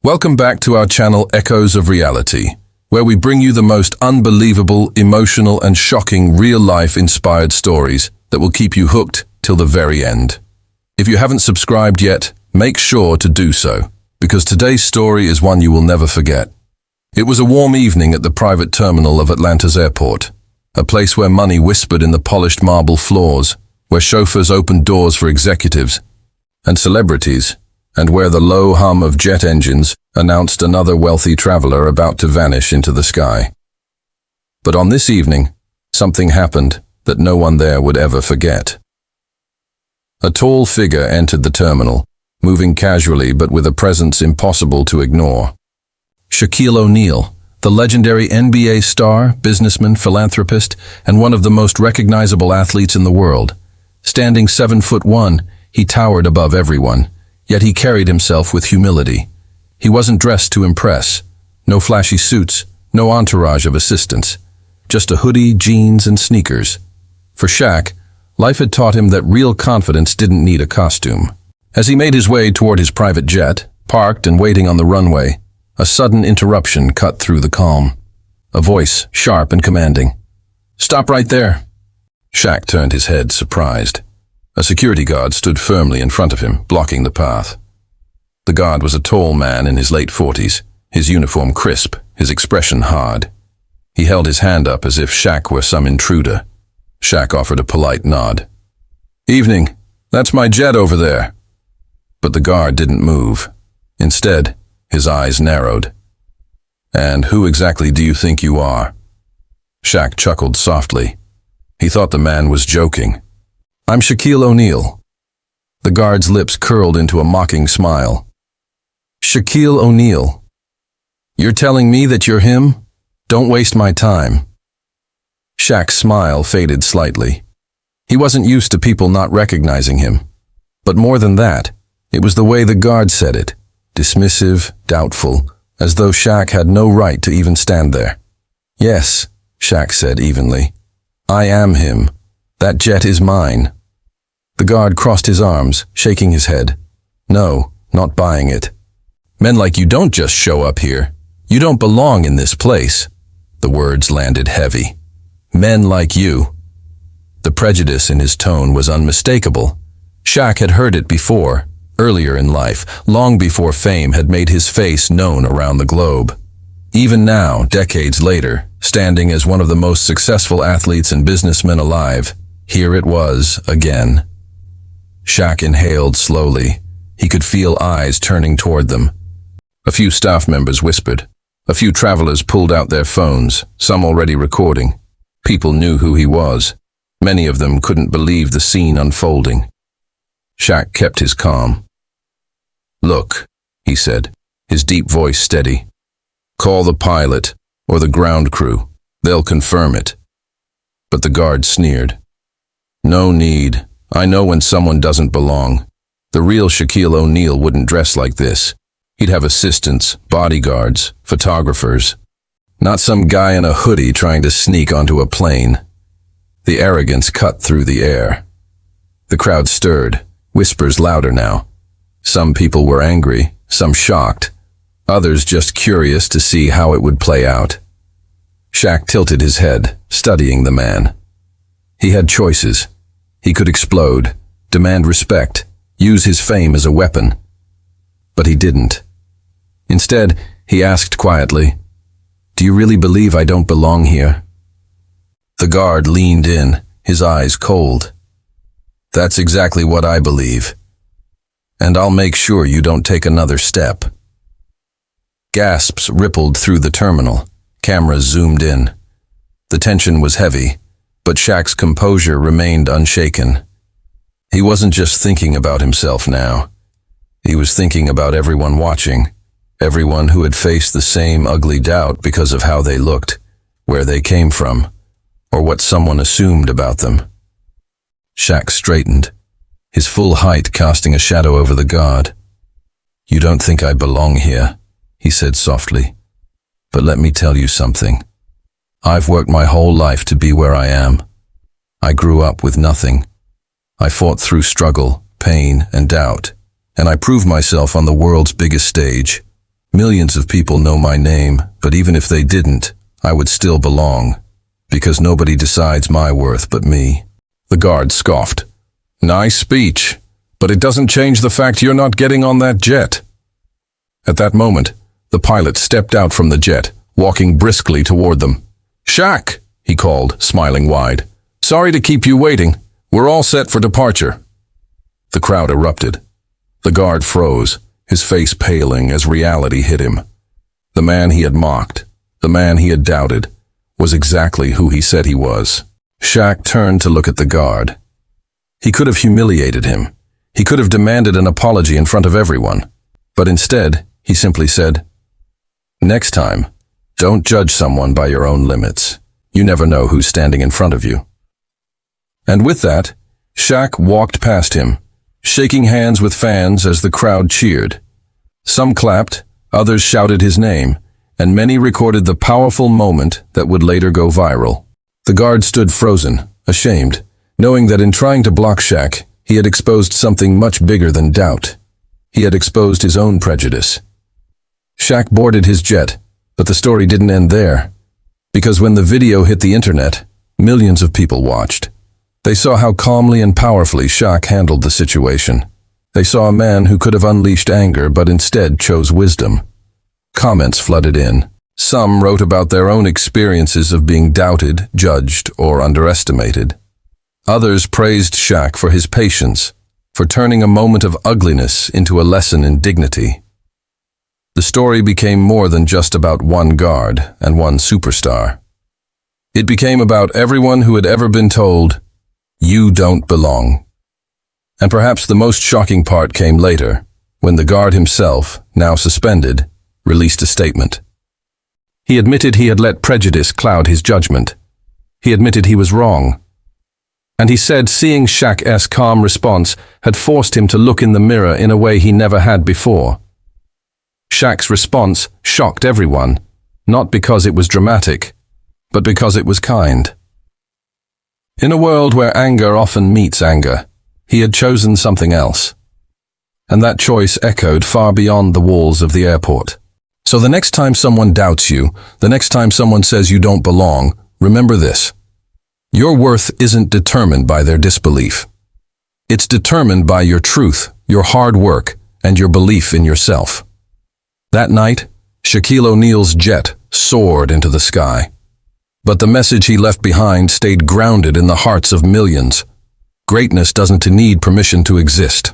Welcome back to our channel Echoes of Reality, where we bring you the most unbelievable, emotional and shocking real-life inspired stories that will keep you hooked till the very end. If you haven't subscribed yet, make sure to do so, because today's story is one you will never forget. It was a warm evening at the private terminal of Atlanta's airport, a place where money whispered in the polished marble floors, where chauffeurs opened doors for executives and celebrities, and where the low hum of jet engines announced another wealthy traveler about to vanish into the sky. But on this evening, something happened that no one there would ever forget. A tall figure entered the terminal, moving casually but with a presence impossible to ignore. Shaquille O'Neal, the legendary NBA star, businessman, philanthropist, and one of the most recognizable athletes in the world. Standing 7'1", he towered above everyone. Yet he carried himself with humility. He wasn't dressed to impress. No flashy suits, no entourage of assistants. Just a hoodie, jeans, and sneakers. For Shaq, life had taught him that real confidence didn't need a costume. As he made his way toward his private jet, parked and waiting on the runway, a sudden interruption cut through the calm. A voice, sharp and commanding. "Stop right there." Shaq turned his head, surprised. A security guard stood firmly in front of him, blocking the path. The guard was a tall man in his late 40s, his uniform crisp, his expression hard. He held his hand up as if Shaq were some intruder. Shaq offered a polite nod. "Evening, that's my jet over there." But the guard didn't move. Instead, his eyes narrowed. "And who exactly do you think you are?" Shaq chuckled softly. He thought the man was joking. "I'm Shaquille O'Neal." The guard's lips curled into a mocking smile. "Shaquille O'Neal? You're telling me that you're him? Don't waste my time." Shaq's smile faded slightly. He wasn't used to people not recognizing him. But more than that, it was the way the guard said it, dismissive, doubtful, as though Shaq had no right to even stand there. "Yes," Shaq said evenly. "I am him. That jet is mine." The guard crossed his arms, shaking his head. "No, not buying it. Men like you don't just show up here. You don't belong in this place." The words landed heavy. "Men like you." The prejudice in his tone was unmistakable. Shaq had heard it before, earlier in life, long before fame had made his face known around the globe. Even now, decades later, standing as one of the most successful athletes and businessmen alive, here it was again. Shaq inhaled slowly. He could feel eyes turning toward them. A few staff members whispered. A few travelers pulled out their phones, some already recording. People knew who he was. Many of them couldn't believe the scene unfolding. Shaq kept his calm. "Look," he said, his deep voice steady. "Call the pilot or the ground crew. They'll confirm it." But the guard sneered. "No need. I know when someone doesn't belong. The real Shaquille O'Neal wouldn't dress like this. He'd have assistants, bodyguards, photographers. Not some guy in a hoodie trying to sneak onto a plane." The arrogance cut through the air. The crowd stirred, whispers louder now. Some people were angry, some shocked, others just curious to see how it would play out. Shaq tilted his head, studying the man. He had choices. He could explode, demand respect, use his fame as a weapon. But he didn't. Instead, he asked quietly, "Do you really believe I don't belong here?" The guard leaned in, his eyes cold. "That's exactly what I believe. And I'll make sure you don't take another step." Gasps rippled through the terminal. Cameras zoomed in. The tension was heavy, but Shaq's composure remained unshaken. He wasn't just thinking about himself now. He was thinking about everyone watching, everyone who had faced the same ugly doubt because of how they looked, where they came from, or what someone assumed about them. Shaq straightened, his full height casting a shadow over the guard. "You don't think I belong here," he said softly. "But let me tell you something. I've worked my whole life to be where I am. I grew up with nothing. I fought through struggle, pain, and doubt, and I proved myself on the world's biggest stage. Millions of people know my name, but even if they didn't, I would still belong, because nobody decides my worth but me." The guard scoffed. "Nice speech, but it doesn't change the fact you're not getting on that jet." At that moment, the pilot stepped out from the jet, walking briskly toward them. "Shaq," he called, smiling wide. "Sorry to keep you waiting. We're all set for departure." The crowd erupted. The guard froze, his face paling as reality hit him. The man he had mocked, the man he had doubted, was exactly who he said he was. Shaq turned to look at the guard. He could have humiliated him. He could have demanded an apology in front of everyone. But instead, he simply said, "Next time, don't judge someone by your own limits. You never know who's standing in front of you." And with that, Shaq walked past him, shaking hands with fans as the crowd cheered. Some clapped, others shouted his name, and many recorded the powerful moment that would later go viral. The guard stood frozen, ashamed, knowing that in trying to block Shaq, he had exposed something much bigger than doubt. He had exposed his own prejudice. Shaq boarded his jet, but the story didn't end there. Because when the video hit the internet, millions of people watched. They saw how calmly and powerfully Shaq handled the situation. They saw a man who could have unleashed anger but instead chose wisdom. Comments flooded in. Some wrote about their own experiences of being doubted, judged, or underestimated. Others praised Shaq for his patience, for turning a moment of ugliness into a lesson in dignity. The story became more than just about one guard and one superstar. It became about everyone who had ever been told, "You don't belong." And perhaps the most shocking part came later, when the guard himself, now suspended, released a statement. He admitted he had let prejudice cloud his judgment. He admitted he was wrong. And he said seeing Shaq's calm response had forced him to look in the mirror in a way he never had before. Shaq's response shocked everyone, not because it was dramatic, but because it was kind. In a world where anger often meets anger, he had chosen something else. And that choice echoed far beyond the walls of the airport. So the next time someone doubts you, the next time someone says you don't belong, remember this. Your worth isn't determined by their disbelief. It's determined by your truth, your hard work, and your belief in yourself. That night, Shaquille O'Neal's jet soared into the sky. But the message he left behind stayed grounded in the hearts of millions. Greatness doesn't need permission to exist.